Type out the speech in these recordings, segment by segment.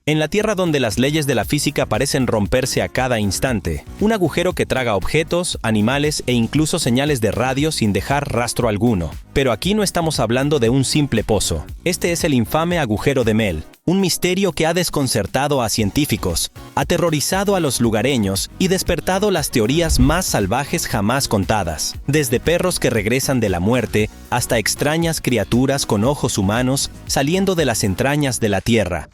En la Tierra donde las leyes de la física parecen romperse a cada instante, un agujero que traga objetos, animales e incluso señales de radio sin dejar rastro alguno. Pero aquí no estamos hablando de un simple pozo. Este es el infame agujero de Mel, un misterio que ha desconcertado a científicos, aterrorizado a los lugareños y despertado las teorías más salvajes jamás contadas. Desde perros que regresan de la muerte hasta extrañas criaturas con ojos humanos saliendo de las entrañas de la Tierra.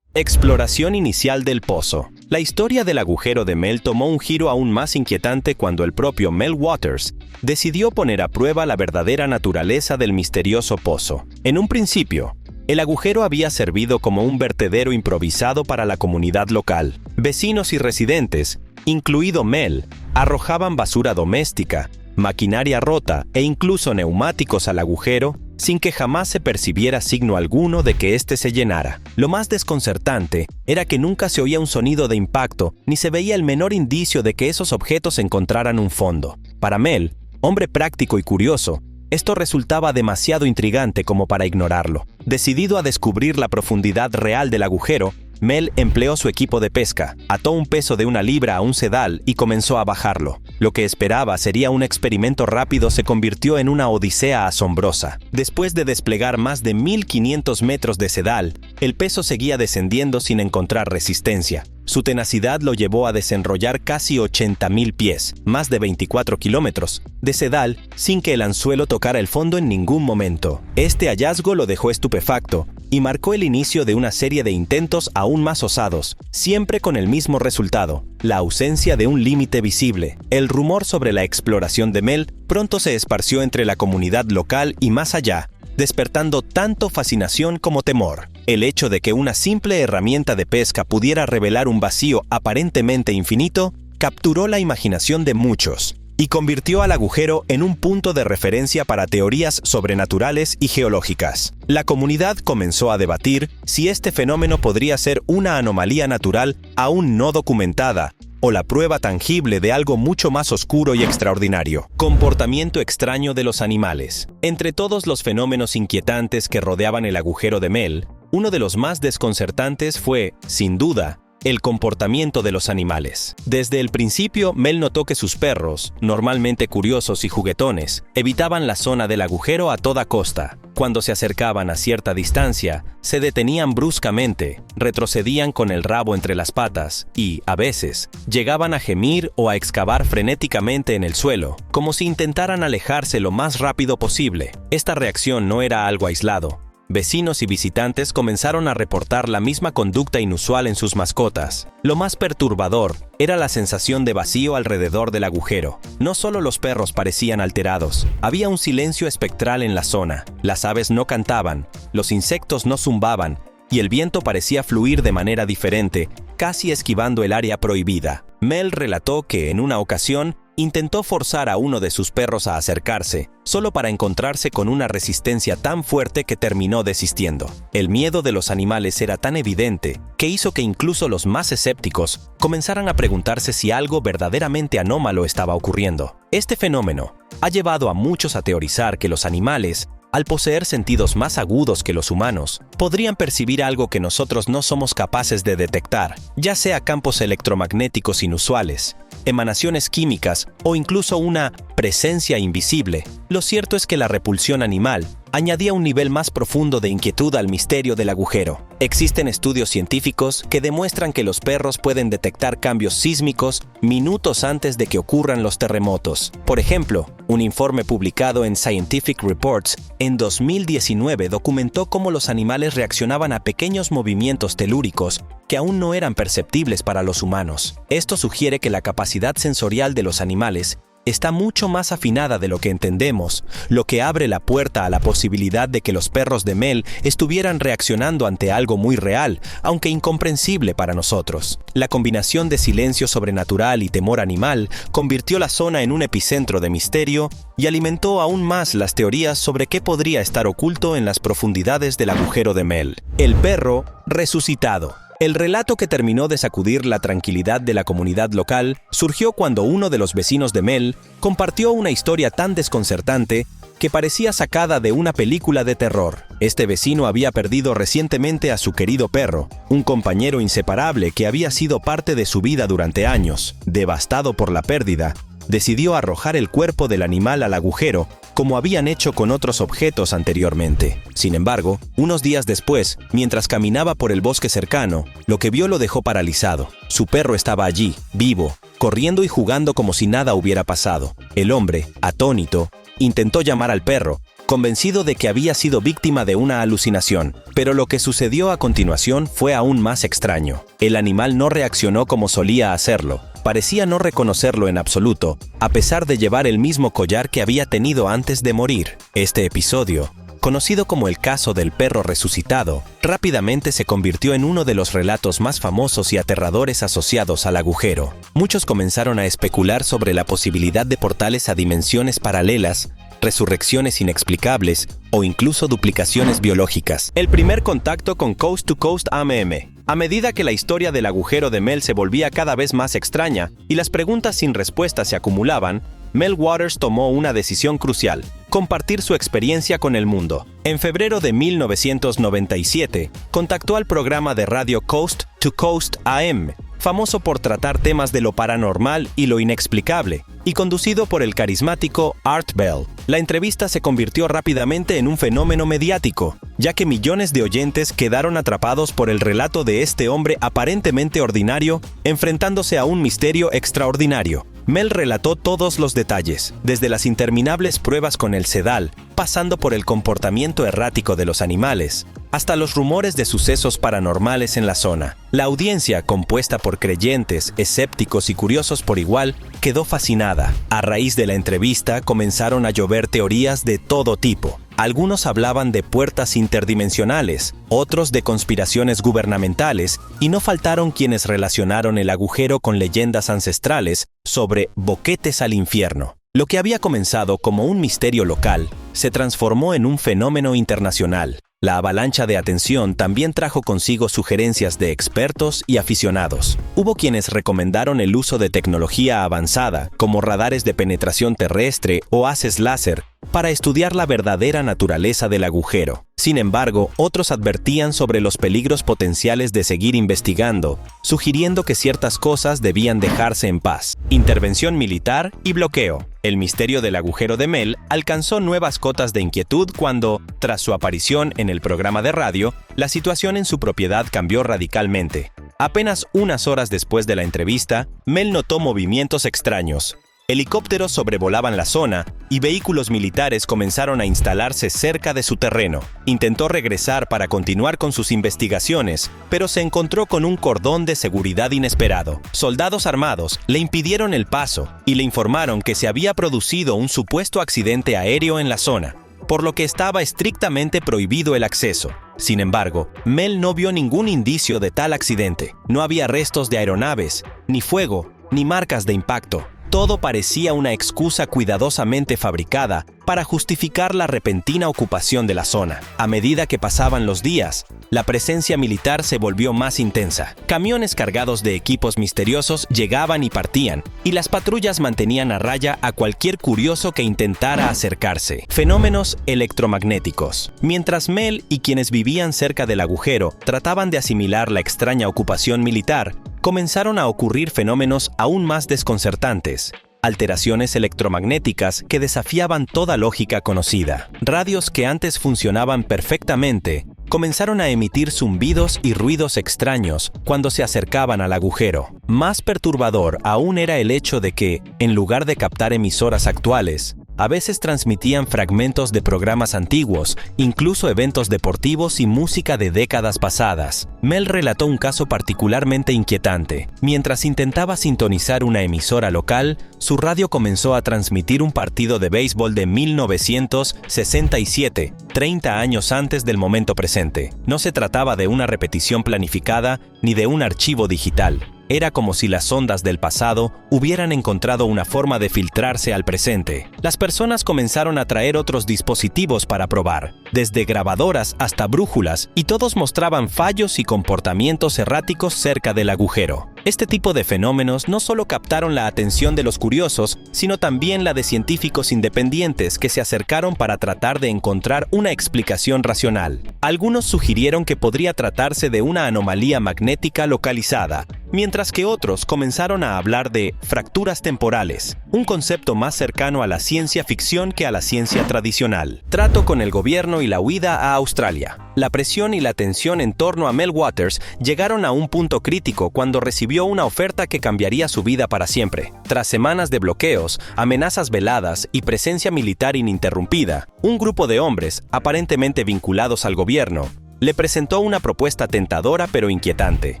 Exploración inicial del pozo. La historia del agujero de Mel tomó un giro aún más inquietante cuando el propio Mel Waters decidió poner a prueba la verdadera naturaleza del misterioso pozo. En un principio, el agujero había servido como un vertedero improvisado para la comunidad local. Vecinos y residentes, incluido Mel, arrojaban basura doméstica, maquinaria rota e incluso neumáticos al agujero sin que jamás se percibiera signo alguno de que éste se llenara. Lo más desconcertante era que nunca se oía un sonido de impacto ni se veía el menor indicio de que esos objetos encontraran un fondo. Para Mel, hombre práctico y curioso, esto resultaba demasiado intrigante como para ignorarlo. Decidido a descubrir la profundidad real del agujero, Mel empleó su equipo de pesca, ató un peso de 1 libra a un sedal y comenzó a bajarlo. Lo que esperaba sería un experimento rápido se convirtió en una odisea asombrosa. Después de desplegar más de 1500 metros de sedal, el peso seguía descendiendo sin encontrar resistencia. Su tenacidad lo llevó a desenrollar casi 80.000 pies, más de 24 kilómetros, de sedal sin que el anzuelo tocara el fondo en ningún momento. Este hallazgo lo dejó estupefacto y marcó el inicio de una serie de intentos aún más osados, siempre con el mismo resultado, la ausencia de un límite visible. El rumor sobre la exploración de Mel pronto se esparció entre la comunidad local y más allá, despertando tanto fascinación como temor. El hecho de que una simple herramienta de pesca pudiera revelar un vacío aparentemente infinito capturó la imaginación de muchos y convirtió al agujero en un punto de referencia para teorías sobrenaturales y geológicas. La comunidad comenzó a debatir si este fenómeno podría ser una anomalía natural aún no documentada o la prueba tangible de algo mucho más oscuro y extraordinario. Comportamiento extraño de los animales. Entre todos los fenómenos inquietantes que rodeaban el agujero de Mel, uno de los más desconcertantes fue, sin duda, el comportamiento de los animales. Desde el principio, Mel notó que sus perros, normalmente curiosos y juguetones, evitaban la zona del agujero a toda costa. Cuando se acercaban a cierta distancia, se detenían bruscamente, retrocedían con el rabo entre las patas y, a veces, llegaban a gemir o a excavar frenéticamente en el suelo, como si intentaran alejarse lo más rápido posible. Esta reacción no era algo aislado. Vecinos y visitantes comenzaron a reportar la misma conducta inusual en sus mascotas. Lo más perturbador era la sensación de vacío alrededor del agujero. No solo los perros parecían alterados, había un silencio espectral en la zona. Las aves no cantaban, los insectos no zumbaban, y el viento parecía fluir de manera diferente, casi esquivando el área prohibida. Mel relató que, en una ocasión, intentó forzar a uno de sus perros a acercarse, solo para encontrarse con una resistencia tan fuerte que terminó desistiendo. El miedo de los animales era tan evidente que hizo que incluso los más escépticos comenzaran a preguntarse si algo verdaderamente anómalo estaba ocurriendo. Este fenómeno ha llevado a muchos a teorizar que los animales, al poseer sentidos más agudos que los humanos, podrían percibir algo que nosotros no somos capaces de detectar, ya sea campos electromagnéticos inusuales, emanaciones químicas o incluso una presencia invisible. Lo cierto es que la repulsión animal añadía un nivel más profundo de inquietud al misterio del agujero. Existen estudios científicos que demuestran que los perros pueden detectar cambios sísmicos minutos antes de que ocurran los terremotos. Por ejemplo, un informe publicado en Scientific Reports en 2019 documentó cómo los animales reaccionaban a pequeños movimientos telúricos que aún no eran perceptibles para los humanos. Esto sugiere que la capacidad sensorial de los animales está mucho más afinada de lo que entendemos, lo que abre la puerta a la posibilidad de que los perros de Mel estuvieran reaccionando ante algo muy real, aunque incomprensible para nosotros. La combinación de silencio sobrenatural y temor animal convirtió la zona en un epicentro de misterio y alimentó aún más las teorías sobre qué podría estar oculto en las profundidades del agujero de Mel. El perro resucitado. El relato que terminó de sacudir la tranquilidad de la comunidad local surgió cuando uno de los vecinos de Mel compartió una historia tan desconcertante que parecía sacada de una película de terror. Este vecino había perdido recientemente a su querido perro, un compañero inseparable que había sido parte de su vida durante años. Devastado por la pérdida, decidió arrojar el cuerpo del animal al agujero, como habían hecho con otros objetos anteriormente. Sin embargo, unos días después, mientras caminaba por el bosque cercano, lo que vio lo dejó paralizado. Su perro estaba allí, vivo, corriendo y jugando como si nada hubiera pasado. El hombre, atónito, intentó llamar al perro, convencido de que había sido víctima de una alucinación, pero lo que sucedió a continuación fue aún más extraño. El animal no reaccionó como solía hacerlo. Parecía no reconocerlo en absoluto, a pesar de llevar el mismo collar que había tenido antes de morir. Este episodio, conocido como el caso del perro resucitado, rápidamente se convirtió en uno de los relatos más famosos y aterradores asociados al agujero. Muchos comenzaron a especular sobre la posibilidad de portales a dimensiones paralelas, resurrecciones inexplicables o incluso duplicaciones biológicas. El primer contacto con Coast to Coast AMM. A medida que la historia del agujero de Mel se volvía cada vez más extraña y las preguntas sin respuesta se acumulaban, Mel Waters tomó una decisión crucial: compartir su experiencia con el mundo. En febrero de 1997, contactó al programa de radio Coast to Coast AM, famoso por tratar temas de lo paranormal y lo inexplicable, y conducido por el carismático Art Bell. La entrevista se convirtió rápidamente en un fenómeno mediático, ya que millones de oyentes quedaron atrapados por el relato de este hombre aparentemente ordinario, enfrentándose a un misterio extraordinario. Mel relató todos los detalles, desde las interminables pruebas con el sedal, pasando por el comportamiento errático de los animales, hasta los rumores de sucesos paranormales en la zona. La audiencia, compuesta por creyentes, escépticos y curiosos por igual, quedó fascinada. A raíz de la entrevista comenzaron a llover teorías de todo tipo. Algunos hablaban de puertas interdimensionales, otros de conspiraciones gubernamentales, y no faltaron quienes relacionaron el agujero con leyendas ancestrales sobre boquetes al infierno. Lo que había comenzado como un misterio local se transformó en un fenómeno internacional. La avalancha de atención también trajo consigo sugerencias de expertos y aficionados. Hubo quienes recomendaron el uso de tecnología avanzada, como radares de penetración terrestre o haces láser, para estudiar la verdadera naturaleza del agujero. Sin embargo, otros advertían sobre los peligros potenciales de seguir investigando, sugiriendo que ciertas cosas debían dejarse en paz. Intervención militar y bloqueo. El misterio del agujero de Mel alcanzó nuevas cotas de inquietud cuando, tras su aparición en el programa de radio, la situación en su propiedad cambió radicalmente. Apenas unas horas después de la entrevista, Mel notó movimientos extraños. Helicópteros sobrevolaban la zona y vehículos militares comenzaron a instalarse cerca de su terreno. Intentó regresar para continuar con sus investigaciones, pero se encontró con un cordón de seguridad inesperado. Soldados armados le impidieron el paso y le informaron que se había producido un supuesto accidente aéreo en la zona, por lo que estaba estrictamente prohibido el acceso. Sin embargo, Mel no vio ningún indicio de tal accidente. No había restos de aeronaves, ni fuego, ni marcas de impacto. Todo parecía una excusa cuidadosamente fabricada para justificar la repentina ocupación de la zona. A medida que pasaban los días, la presencia militar se volvió más intensa. Camiones cargados de equipos misteriosos llegaban y partían, y las patrullas mantenían a raya a cualquier curioso que intentara acercarse. Fenómenos electromagnéticos. Mientras Mel y quienes vivían cerca del agujero trataban de asimilar la extraña ocupación militar, comenzaron a ocurrir fenómenos aún más desconcertantes. Alteraciones electromagnéticas que desafiaban toda lógica conocida. Radios que antes funcionaban perfectamente comenzaron a emitir zumbidos y ruidos extraños cuando se acercaban al agujero. Más perturbador aún era el hecho de que, en lugar de captar emisoras actuales, a veces transmitían fragmentos de programas antiguos, incluso eventos deportivos y música de décadas pasadas. Mel relató un caso particularmente inquietante. Mientras intentaba sintonizar una emisora local, su radio comenzó a transmitir un partido de béisbol de 1967, 30 años antes del momento presente. No se trataba de una repetición planificada ni de un archivo digital. Era como si las ondas del pasado hubieran encontrado una forma de filtrarse al presente. Las personas comenzaron a traer otros dispositivos para probar, desde grabadoras hasta brújulas, y todos mostraban fallos y comportamientos erráticos cerca del agujero. Este tipo de fenómenos no solo captaron la atención de los curiosos, sino también la de científicos independientes que se acercaron para tratar de encontrar una explicación racional. Algunos sugirieron que podría tratarse de una anomalía magnética localizada, mientras que otros comenzaron a hablar de fracturas temporales, un concepto más cercano a la ciencia ficción que a la ciencia tradicional. Trato con el gobierno y la huida a Australia. La presión y la tensión en torno a Mel Waters llegaron a un punto crítico cuando recibió una oferta que cambiaría su vida para siempre. Tras semanas de bloqueos, amenazas veladas y presencia militar ininterrumpida, un grupo de hombres, aparentemente vinculados al gobierno, le presentó una propuesta tentadora pero inquietante.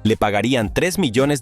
Le pagarían $3 millones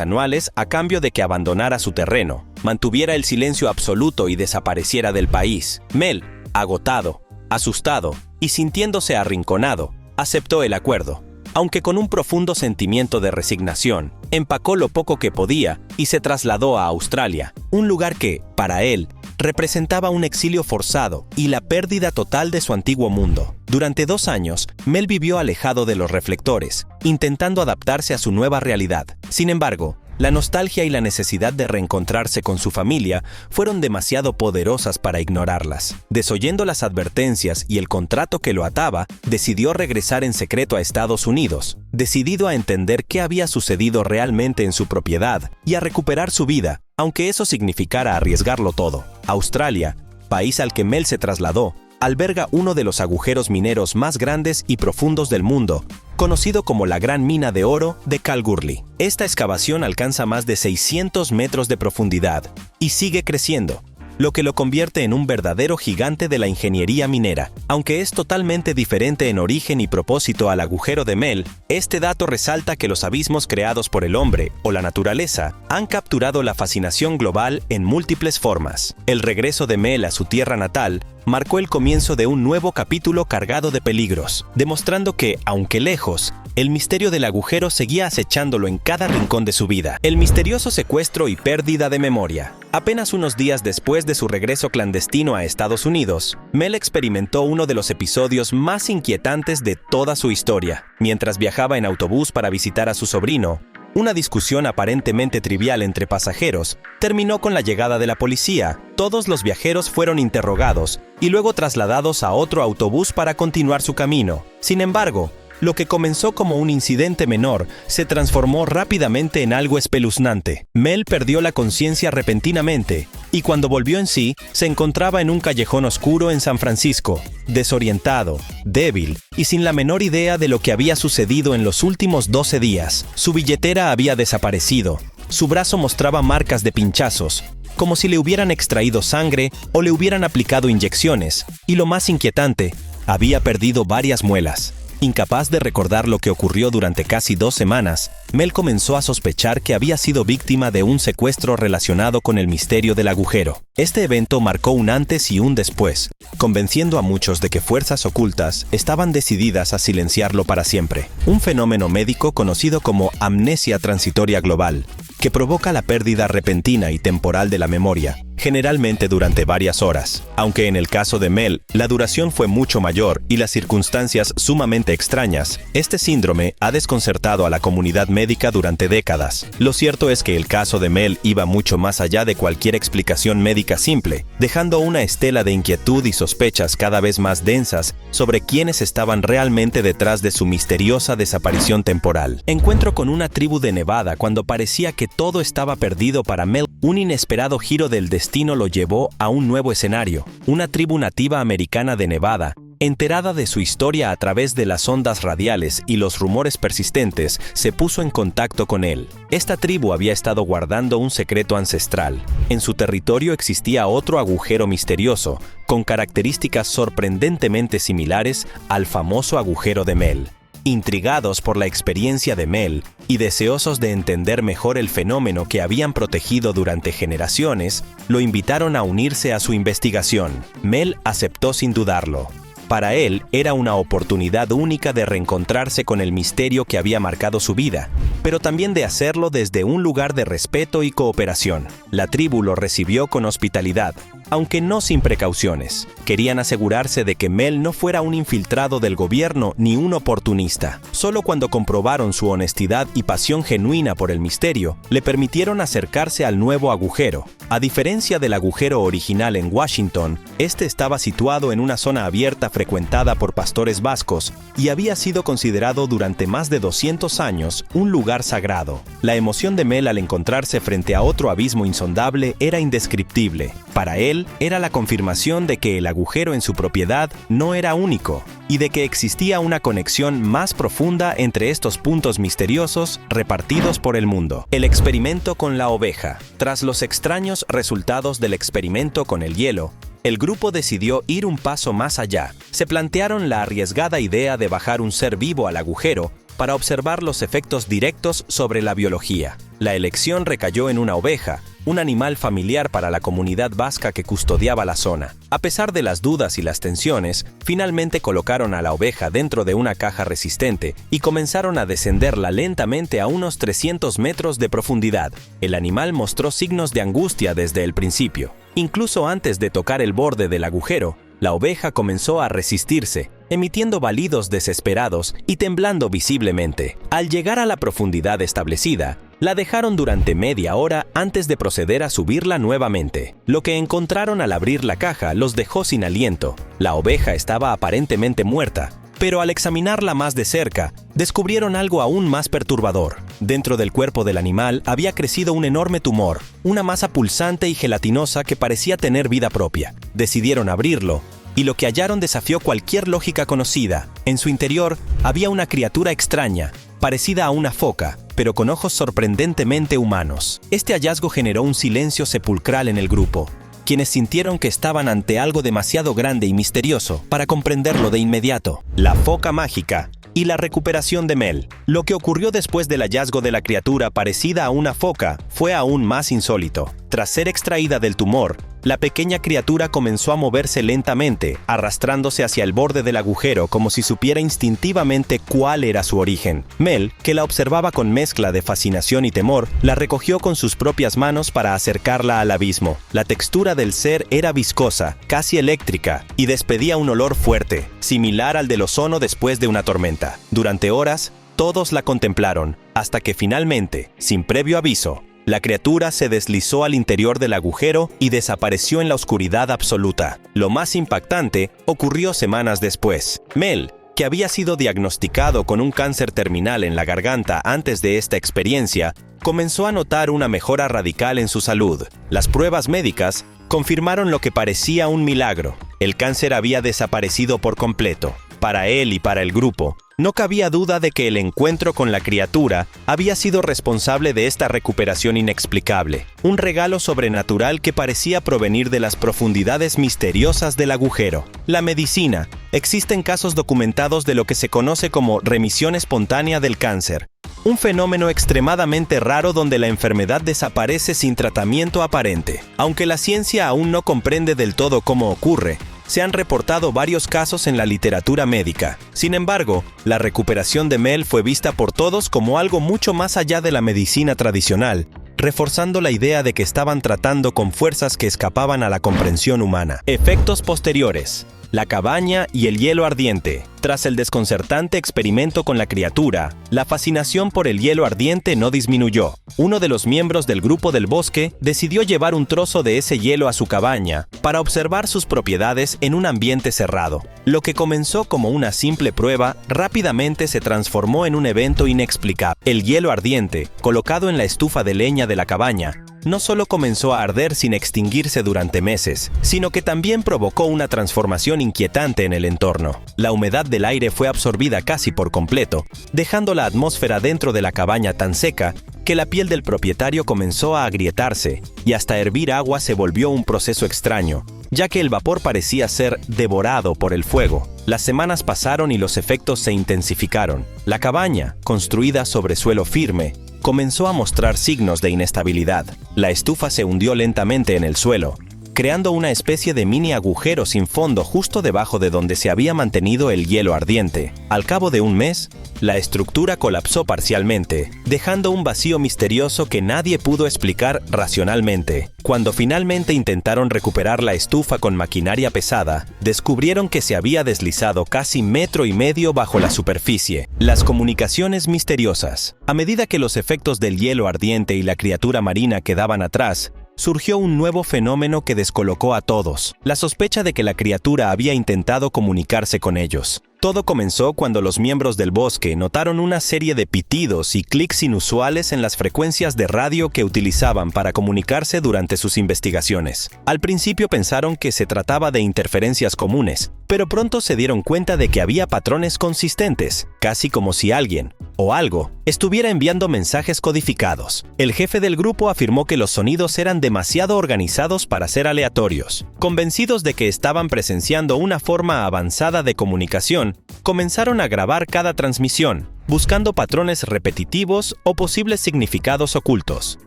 anuales a cambio de que abandonara su terreno, mantuviera el silencio absoluto y desapareciera del país. Mel, agotado, asustado y sintiéndose arrinconado, aceptó el acuerdo. Aunque con un profundo sentimiento de resignación, empacó lo poco que podía y se trasladó a Australia, un lugar que, para él, representaba un exilio forzado y la pérdida total de su antiguo mundo. Durante 2 años, Mel vivió alejado de los reflectores, intentando adaptarse a su nueva realidad. Sin embargo, la nostalgia y la necesidad de reencontrarse con su familia fueron demasiado poderosas para ignorarlas. Desoyendo las advertencias y el contrato que lo ataba, decidió regresar en secreto a Estados Unidos, decidido a entender qué había sucedido realmente en su propiedad y a recuperar su vida, aunque eso significara arriesgarlo todo. Australia, país al que Mel se trasladó, alberga uno de los agujeros mineros más grandes y profundos del mundo, conocido como la Gran Mina de Oro de Kalgoorlie. Esta excavación alcanza más de 600 metros de profundidad y sigue creciendo, lo que lo convierte en un verdadero gigante de la ingeniería minera. Aunque es totalmente diferente en origen y propósito al agujero de Mel, este dato resalta que los abismos creados por el hombre o la naturaleza han capturado la fascinación global en múltiples formas. El regreso de Mel a su tierra natal marcó el comienzo de un nuevo capítulo cargado de peligros, demostrando que, aunque lejos, el misterio del agujero seguía acechándolo en cada rincón de su vida. El misterioso secuestro y pérdida de memoria. Apenas unos días después de su regreso clandestino a Estados Unidos, Mel experimentó uno de los episodios más inquietantes de toda su historia. Mientras viajaba en autobús para visitar a su sobrino, una discusión aparentemente trivial entre pasajeros terminó con la llegada de la policía. Todos los viajeros fueron interrogados y luego trasladados a otro autobús para continuar su camino. Sin embargo, lo que comenzó como un incidente menor se transformó rápidamente en algo espeluznante. Mel perdió la conciencia repentinamente y cuando volvió en sí, se encontraba en un callejón oscuro en San Francisco, desorientado, débil y sin la menor idea de lo que había sucedido en los últimos 12 días. Su billetera había desaparecido, su brazo mostraba marcas de pinchazos, como si le hubieran extraído sangre o le hubieran aplicado inyecciones, y lo más inquietante, había perdido varias muelas. Incapaz de recordar lo que ocurrió durante casi 2 semanas, Mel comenzó a sospechar que había sido víctima de un secuestro relacionado con el misterio del agujero. Este evento marcó un antes y un después, convenciendo a muchos de que fuerzas ocultas estaban decididas a silenciarlo para siempre. Un fenómeno médico conocido como amnesia transitoria global, que provoca la pérdida repentina y temporal de la memoria, generalmente durante varias horas. Aunque en el caso de Mel, la duración fue mucho mayor y las circunstancias sumamente extrañas, este síndrome ha desconcertado a la comunidad médica durante décadas. Lo cierto es que el caso de Mel iba mucho más allá de cualquier explicación médica simple, dejando una estela de inquietud y sospechas cada vez más densas sobre quiénes estaban realmente detrás de su misteriosa desaparición temporal. Encuentro con una tribu de Nevada cuando parecía que todo estaba perdido para Mel. Un inesperado giro del destino lo llevó a un nuevo escenario. Una tribu nativa americana de Nevada, enterada de su historia a través de las ondas radiales y los rumores persistentes, se puso en contacto con él. Esta tribu había estado guardando un secreto ancestral. En su territorio existía otro agujero misterioso, con características sorprendentemente similares al famoso agujero de Mel. Intrigados por la experiencia de Mel y deseosos de entender mejor el fenómeno que habían protegido durante generaciones, lo invitaron a unirse a su investigación. Mel aceptó sin dudarlo. Para él era una oportunidad única de reencontrarse con el misterio que había marcado su vida, pero también de hacerlo desde un lugar de respeto y cooperación. La tribu lo recibió con hospitalidad, aunque no sin precauciones. Querían asegurarse de que Mel no fuera un infiltrado del gobierno ni un oportunista. Solo cuando comprobaron su honestidad y pasión genuina por el misterio, le permitieron acercarse al nuevo agujero. A diferencia del agujero original en Washington, este estaba situado en una zona abierta frecuentada por pastores vascos y había sido considerado durante más de 200 años un lugar sagrado. La emoción de Mel al encontrarse frente a otro abismo insondable era indescriptible. Para él, era la confirmación de que el agujero en su propiedad no era único y de que existía una conexión más profunda entre estos puntos misteriosos repartidos por el mundo. El experimento con la oveja. Tras los extraños resultados del experimento con el hielo, el grupo decidió ir un paso más allá. Se plantearon la arriesgada idea de bajar un ser vivo al agujero para observar los efectos directos sobre la biología. La elección recayó en una oveja, un animal familiar para la comunidad vasca que custodiaba la zona. A pesar de las dudas y las tensiones, finalmente colocaron a la oveja dentro de una caja resistente y comenzaron a descenderla lentamente a unos 300 metros de profundidad. El animal mostró signos de angustia desde el principio. Incluso antes de tocar el borde del agujero, la oveja comenzó a resistirse, emitiendo balidos desesperados y temblando visiblemente. Al llegar a la profundidad establecida, la dejaron durante media hora antes de proceder a subirla nuevamente. Lo que encontraron al abrir la caja los dejó sin aliento. La oveja estaba aparentemente muerta, pero al examinarla más de cerca, descubrieron algo aún más perturbador. Dentro del cuerpo del animal había crecido un enorme tumor, una masa pulsante y gelatinosa que parecía tener vida propia. Decidieron abrirlo, y lo que hallaron desafió cualquier lógica conocida. En su interior había una criatura extraña, parecida a una foca, pero con ojos sorprendentemente humanos. Este hallazgo generó un silencio sepulcral en el grupo, quienes sintieron que estaban ante algo demasiado grande y misterioso para comprenderlo de inmediato. La foca mágica y la recuperación de Mel. Lo que ocurrió después del hallazgo de la criatura parecida a una foca fue aún más insólito. Tras ser extraída del tumor, la pequeña criatura comenzó a moverse lentamente, arrastrándose hacia el borde del agujero como si supiera instintivamente cuál era su origen. Mel, que la observaba con mezcla de fascinación y temor, la recogió con sus propias manos para acercarla al abismo. La textura del ser era viscosa, casi eléctrica, y despedía un olor fuerte, similar al del ozono después de una tormenta. Durante horas, todos la contemplaron, hasta que finalmente, sin previo aviso, la criatura se deslizó al interior del agujero y desapareció en la oscuridad absoluta. Lo más impactante ocurrió semanas después. Mel, que había sido diagnosticado con un cáncer terminal en la garganta antes de esta experiencia, comenzó a notar una mejora radical en su salud. Las pruebas médicas confirmaron lo que parecía un milagro. El cáncer había desaparecido por completo. Para él y para el grupo, no cabía duda de que el encuentro con la criatura había sido responsable de esta recuperación inexplicable, un regalo sobrenatural que parecía provenir de las profundidades misteriosas del agujero. La medicina. Existen casos documentados de lo que se conoce como remisión espontánea del cáncer, un fenómeno extremadamente raro donde la enfermedad desaparece sin tratamiento aparente. Aunque la ciencia aún no comprende del todo cómo ocurre, se han reportado varios casos en la literatura médica. Sin embargo, la recuperación de Mel fue vista por todos como algo mucho más allá de la medicina tradicional, reforzando la idea de que estaban tratando con fuerzas que escapaban a la comprensión humana. Efectos posteriores. La cabaña y el hielo ardiente. Tras el desconcertante experimento con la criatura, la fascinación por el hielo ardiente no disminuyó. Uno de los miembros del grupo del bosque decidió llevar un trozo de ese hielo a su cabaña para observar sus propiedades en un ambiente cerrado. Lo que comenzó como una simple prueba, rápidamente se transformó en un evento inexplicable. El hielo ardiente, colocado en la estufa de leña de la cabaña, no solo comenzó a arder sin extinguirse durante meses, sino que también provocó una transformación inquietante en el entorno. La humedad del aire fue absorbida casi por completo, dejando la atmósfera dentro de la cabaña tan seca que la piel del propietario comenzó a agrietarse y hasta hervir agua se volvió un proceso extraño, ya que el vapor parecía ser devorado por el fuego. Las semanas pasaron y los efectos se intensificaron. La cabaña, construida sobre suelo firme, comenzó a mostrar signos de inestabilidad. La estufa se hundió lentamente en el suelo, creando una especie de mini agujero sin fondo justo debajo de donde se había mantenido el hielo ardiente. Al cabo de un mes, la estructura colapsó parcialmente, dejando un vacío misterioso que nadie pudo explicar racionalmente. Cuando finalmente intentaron recuperar la estufa con maquinaria pesada, descubrieron que se había deslizado casi 1,5 metros bajo la superficie. Las comunicaciones misteriosas. A medida que los efectos del hielo ardiente y la criatura marina quedaban atrás, surgió un nuevo fenómeno que descolocó a todos: la sospecha de que la criatura había intentado comunicarse con ellos. Todo comenzó cuando los miembros del bosque notaron una serie de pitidos y clics inusuales en las frecuencias de radio que utilizaban para comunicarse durante sus investigaciones. Al principio pensaron que se trataba de interferencias comunes, pero pronto se dieron cuenta de que había patrones consistentes, casi como si alguien, o algo, estuviera enviando mensajes codificados. El jefe del grupo afirmó que los sonidos eran demasiado organizados para ser aleatorios. Convencidos de que estaban presenciando una forma avanzada de comunicación, comenzaron a grabar cada transmisión, buscando patrones repetitivos o posibles significados ocultos.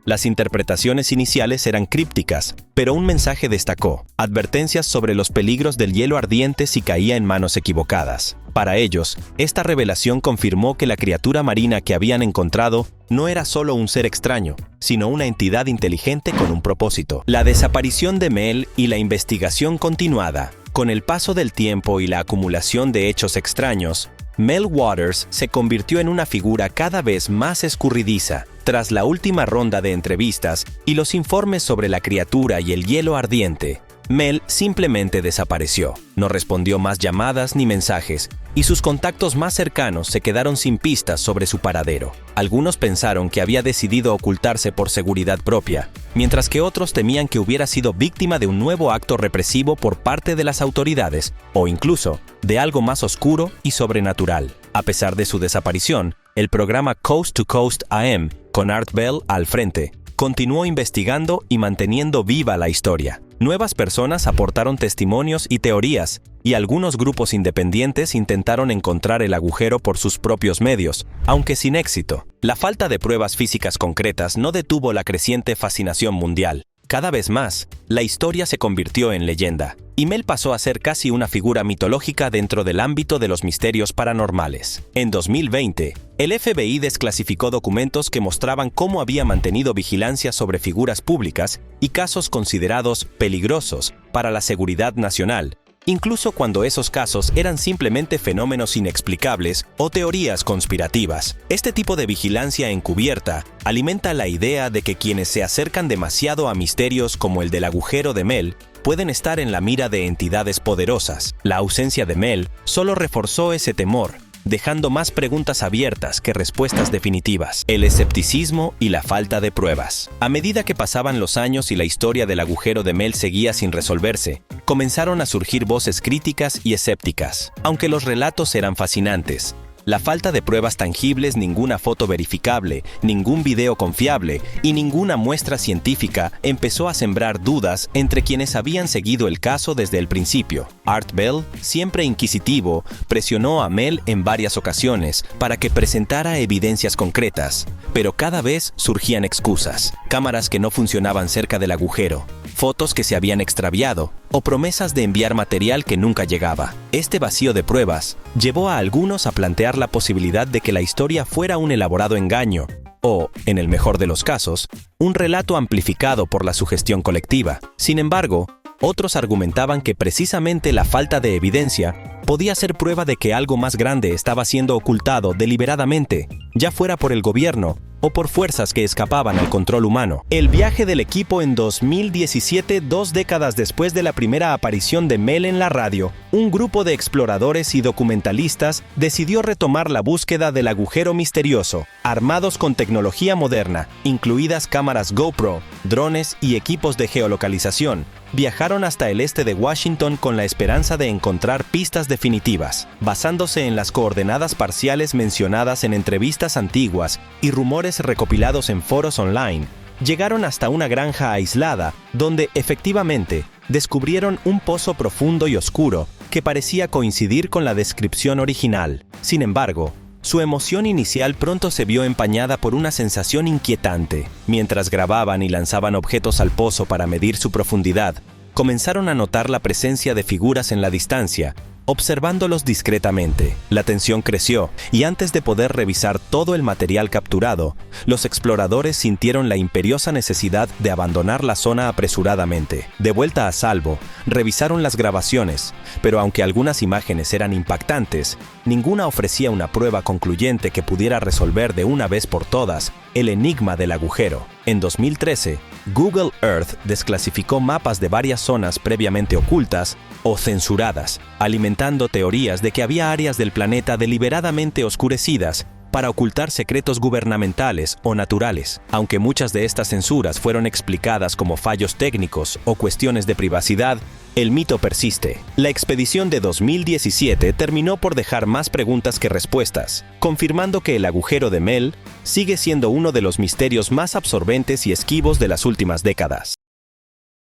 Las interpretaciones iniciales eran crípticas, pero un mensaje destacó: advertencias sobre los peligros del hielo ardiente si caía en manos equivocadas. Para ellos, esta revelación confirmó que la criatura marina que habían encontrado no era solo un ser extraño, sino una entidad inteligente con un propósito. La desaparición de Mel y la investigación continuada. Con el paso del tiempo y la acumulación de hechos extraños, Mel Waters se convirtió en una figura cada vez más escurridiza. Tras la última ronda de entrevistas y los informes sobre la criatura y el hielo ardiente, Mel simplemente desapareció. No respondió más llamadas ni mensajes, y sus contactos más cercanos se quedaron sin pistas sobre su paradero. Algunos pensaron que había decidido ocultarse por seguridad propia, mientras que otros temían que hubiera sido víctima de un nuevo acto represivo por parte de las autoridades, o incluso de algo más oscuro y sobrenatural. A pesar de su desaparición, el programa Coast to Coast AM, con Art Bell al frente, continuó investigando y manteniendo viva la historia. Nuevas personas aportaron testimonios y teorías, y algunos grupos independientes intentaron encontrar el agujero por sus propios medios, aunque sin éxito. La falta de pruebas físicas concretas no detuvo la creciente fascinación mundial. Cada vez más, la historia se convirtió en leyenda, y Mel pasó a ser casi una figura mitológica dentro del ámbito de los misterios paranormales. En 2020, el FBI desclasificó documentos que mostraban cómo había mantenido vigilancia sobre figuras públicas y casos considerados peligrosos para la seguridad nacional, incluso cuando esos casos eran simplemente fenómenos inexplicables o teorías conspirativas. Este tipo de vigilancia encubierta alimenta la idea de que quienes se acercan demasiado a misterios como el del agujero de Mel pueden estar en la mira de entidades poderosas. La ausencia de Mel solo reforzó ese temor, dejando más preguntas abiertas que respuestas definitivas. El escepticismo y la falta de pruebas. A medida que pasaban los años y la historia del agujero de Mel seguía sin resolverse, comenzaron a surgir voces críticas y escépticas. Aunque los relatos eran fascinantes, la falta de pruebas tangibles, ninguna foto verificable, ningún video confiable y ninguna muestra científica empezó a sembrar dudas entre quienes habían seguido el caso desde el principio. Art Bell, siempre inquisitivo, presionó a Mel en varias ocasiones para que presentara evidencias concretas, pero cada vez surgían excusas: cámaras que no funcionaban cerca del agujero, fotos que se habían extraviado o promesas de enviar material que nunca llegaba. Este vacío de pruebas llevó a algunos a plantear la posibilidad de que la historia fuera un elaborado engaño o, en el mejor de los casos, un relato amplificado por la sugestión colectiva. Sin embargo, otros argumentaban que precisamente la falta de evidencia podía ser prueba de que algo más grande estaba siendo ocultado deliberadamente, ya fuera por el gobierno o por fuerzas que escapaban al control humano. El viaje del equipo en 2017, 2 décadas después de la primera aparición de Mel en la radio, un grupo de exploradores y documentalistas decidió retomar la búsqueda del agujero misterioso, armados con tecnología moderna, incluidas cámaras GoPro, drones y equipos de geolocalización. Viajaron hasta el este de Washington con la esperanza de encontrar pistas definitivas. Basándose en las coordenadas parciales mencionadas en entrevistas antiguas y rumores recopilados en foros online, llegaron hasta una granja aislada, donde efectivamente descubrieron un pozo profundo y oscuro que parecía coincidir con la descripción original. Sin embargo, su emoción inicial pronto se vio empañada por una sensación inquietante. Mientras grababan y lanzaban objetos al pozo para medir su profundidad, comenzaron a notar la presencia de figuras en la distancia, observándolos discretamente. La tensión creció, y antes de poder revisar todo el material capturado, los exploradores sintieron la imperiosa necesidad de abandonar la zona apresuradamente. De vuelta a salvo, revisaron las grabaciones, pero aunque algunas imágenes eran impactantes, ninguna ofrecía una prueba concluyente que pudiera resolver de una vez por todas el enigma del agujero. En 2013, Google Earth desclasificó mapas de varias zonas previamente ocultas o censuradas, alimentando teorías de que había áreas del planeta deliberadamente oscurecidas para ocultar secretos gubernamentales o naturales. Aunque muchas de estas censuras fueron explicadas como fallos técnicos o cuestiones de privacidad, el mito persiste. La expedición de 2017 terminó por dejar más preguntas que respuestas, confirmando que el agujero de Mel sigue siendo uno de los misterios más absorbentes y esquivos de las últimas décadas.